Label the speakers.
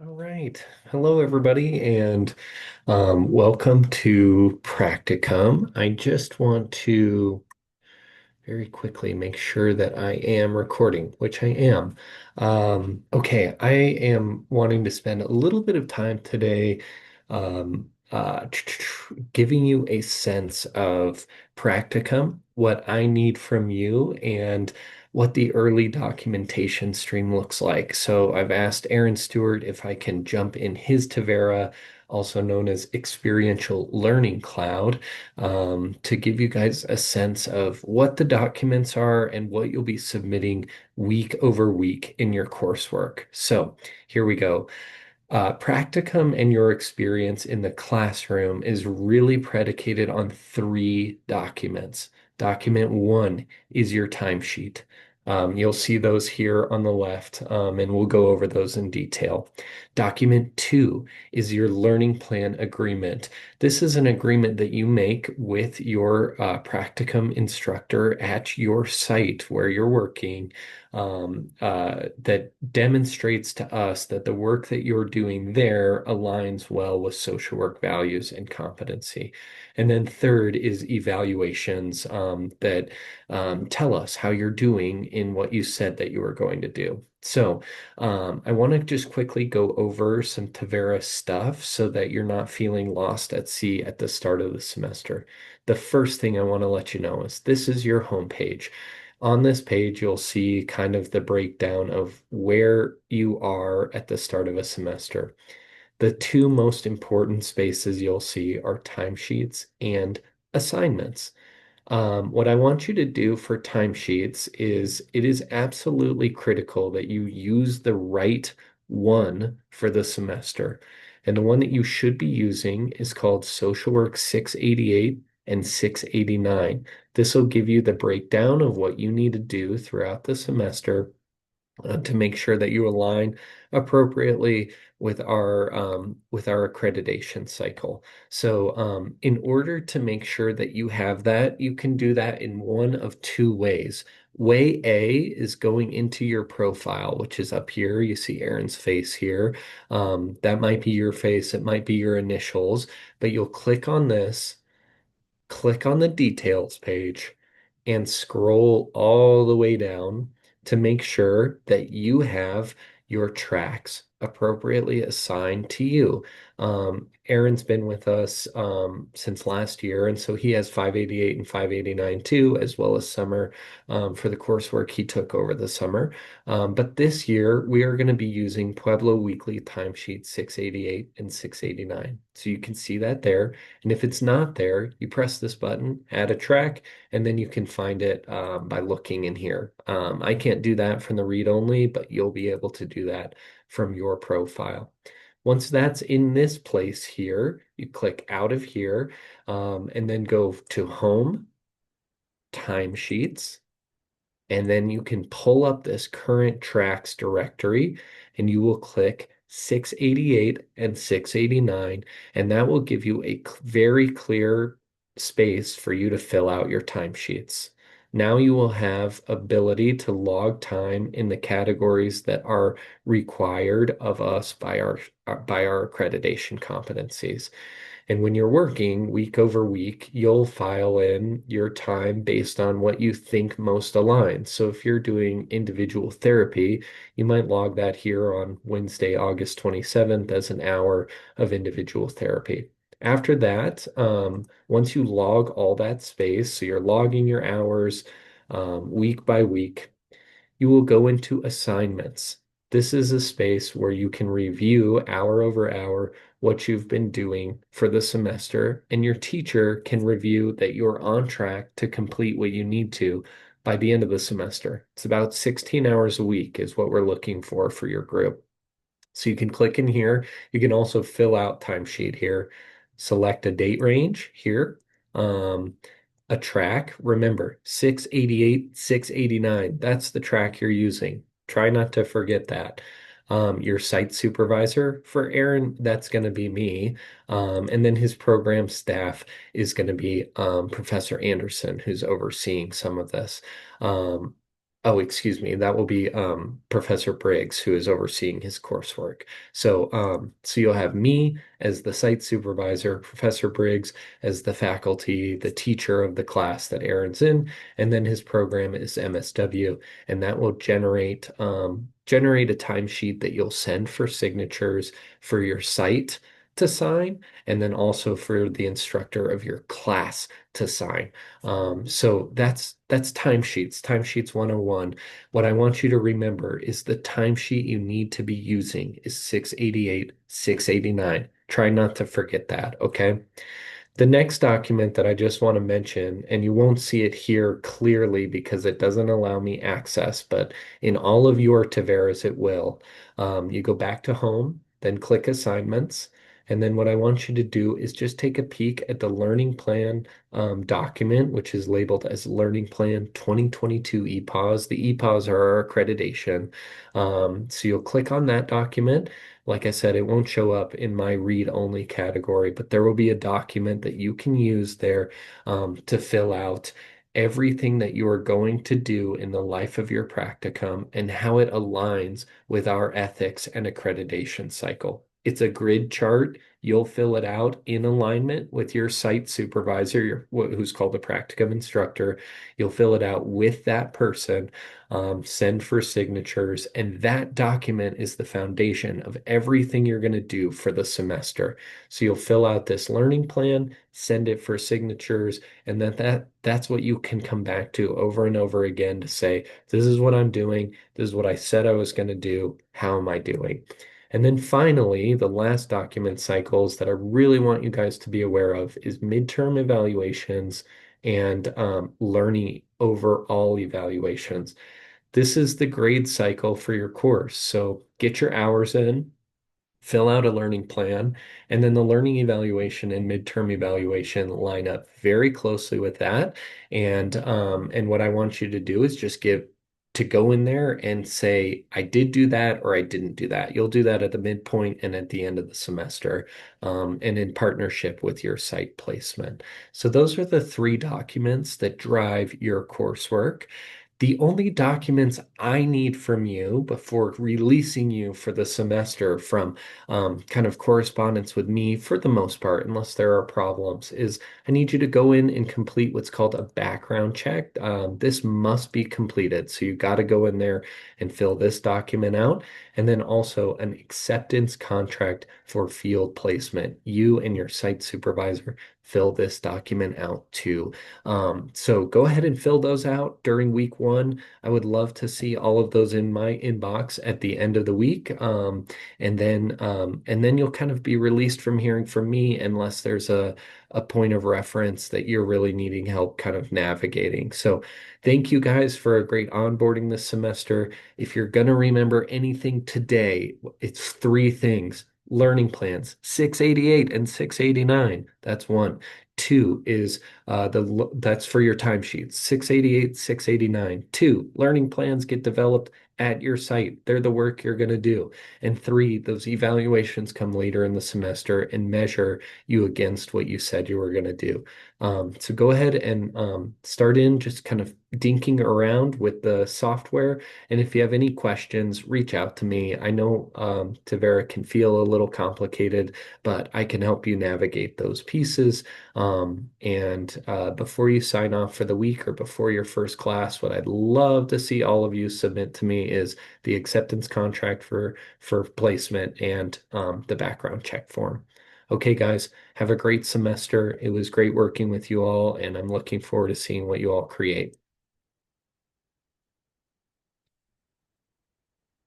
Speaker 1: All right. Hello, everybody, and welcome to Practicum. I just want to very quickly make sure that I am recording, which I am. Okay, I am wanting to spend a little bit of time today giving you a sense of practicum, what I need from you, and what the early documentation stream looks like. So I've asked Aaron Stewart if I can jump in his Tavera, also known as Experiential Learning Cloud, to give you guys a sense of what the documents are and what you'll be submitting week over week in your coursework. So here we go. Practicum and your experience in the classroom is really predicated on three documents. Document one is your timesheet. You'll see those here on the left, and we'll go over those in detail. Document two is your learning plan agreement. This is an agreement that you make with your practicum instructor at your site where you're working, that demonstrates to us that the work that you're doing there aligns well with social work values and competency. And then third is evaluations that tell us how you're doing in what you said that you were going to do. So I want to just quickly go over some Tavera stuff so that you're not feeling lost at sea at the start of the semester. The first thing I want to let you know is this is your homepage. On this page, you'll see kind of the breakdown of where you are at the start of a semester. The two most important spaces you'll see are timesheets and assignments. What I want you to do for timesheets is it is absolutely critical that you use the right one for the semester. And the one that you should be using is called Social Work 688 and 689. This will give you the breakdown of what you need to do throughout the semester to make sure that you align appropriately with our accreditation cycle. So, in order to make sure that you have that, you can do that in one of two ways. Way A is going into your profile, which is up here. You see Aaron's face here. That might be your face, it might be your initials, but you'll click on this, click on the details page, and scroll all the way down to make sure that you have your tracks appropriately assigned to you. Aaron's been with us since last year, and so he has 588 and 589 too, as well as summer for the coursework he took over the summer. But this year, we are going to be using Pueblo Weekly Timesheet 688 and 689. So you can see that there. And if it's not there, you press this button, add a track, and then you can find it by looking in here. I can't do that from the read only, but you'll be able to do that from your profile. Once that's in this place here, you click out of here and then go to Home, Timesheets, and then you can pull up this current tracks directory and you will click 688 and 689, and that will give you a very clear space for you to fill out your timesheets. Now you will have ability to log time in the categories that are required of us by our accreditation competencies. And when you're working week over week, you'll file in your time based on what you think most aligns. So if you're doing individual therapy, you might log that here on Wednesday, August 27th as an hour of individual therapy. After that, once you log all that space, so you're logging your hours week by week, you will go into assignments. This is a space where you can review hour over hour what you've been doing for the semester, and your teacher can review that you're on track to complete what you need to by the end of the semester. It's about 16 hours a week is what we're looking for your group. So you can click in here. You can also fill out timesheet here. Select a date range here. A track. Remember, 688, 689. That's the track you're using. Try not to forget that. Your site supervisor for Aaron, that's going to be me. And then his program staff is going to be Professor Anderson, who's overseeing some of this. Oh, excuse me. That will be Professor Briggs, who is overseeing his coursework. So you'll have me as the site supervisor, Professor Briggs as the faculty, the teacher of the class that Aaron's in, and then his program is MSW, and that will generate a timesheet that you'll send for signatures for your site to sign, and then also for the instructor of your class to sign. So that's timesheets 101. What I want you to remember is the timesheet you need to be using is 688, 689. Try not to forget that, okay? The next document that I just want to mention, and you won't see it here clearly because it doesn't allow me access, but in all of your Taveras it will. You go back to home, then click assignments. And then what I want you to do is just take a peek at the learning plan document, which is labeled as Learning Plan 2022 EPAWS. The EPAWS are our accreditation. So you'll click on that document. Like I said, it won't show up in my read only category, but there will be a document that you can use there to fill out everything that you are going to do in the life of your practicum and how it aligns with our ethics and accreditation cycle. It's a grid chart. You'll fill it out in alignment with your site supervisor, who's called a practicum instructor. You'll fill it out with that person, send for signatures, and that document is the foundation of everything you're going to do for the semester. So you'll fill out this learning plan, send it for signatures, and that's what you can come back to over and over again to say, this is what I'm doing, this is what I said I was going to do, how am I doing? And then finally, the last document cycles that I really want you guys to be aware of is midterm evaluations and learning overall evaluations. This is the grade cycle for your course. So get your hours in, fill out a learning plan, and then the learning evaluation and midterm evaluation line up very closely with that. And what I want you to do is just go in there and say, I did do that or I didn't do that. You'll do that at the midpoint and at the end of the semester, and in partnership with your site placement. So those are the three documents that drive your coursework. The only documents I need from you before releasing you for the semester from kind of correspondence with me for the most part, unless there are problems, is I need you to go in and complete what's called a background check. This must be completed. So you got to go in there and fill this document out. And then also an acceptance contract for field placement. You and your site supervisor fill this document out too. So go ahead and fill those out during week one. I would love to see all of those in my inbox at the end of the week. And then you'll kind of be released from hearing from me unless there's a point of reference that you're really needing help kind of navigating. So thank you guys for a great onboarding this semester. If you're going to remember anything today, it's three things. Learning plans, 688 and 689. That's one. Two is that's for your timesheets, 688, 689. Two, learning plans get developed at your site. They're the work you're going to do. And three, those evaluations come later in the semester and measure you against what you said you were going to do. So go ahead and start in just kind of dinking around with the software. And if you have any questions, reach out to me. I know Tavera can feel a little complicated, but I can help you navigate those pieces. And before you sign off for the week or before your first class, what I'd love to see all of you submit to me is the acceptance contract for placement and the background check form. Okay, guys, have a great semester. It was great working with you all, and I'm looking forward to seeing what you all create.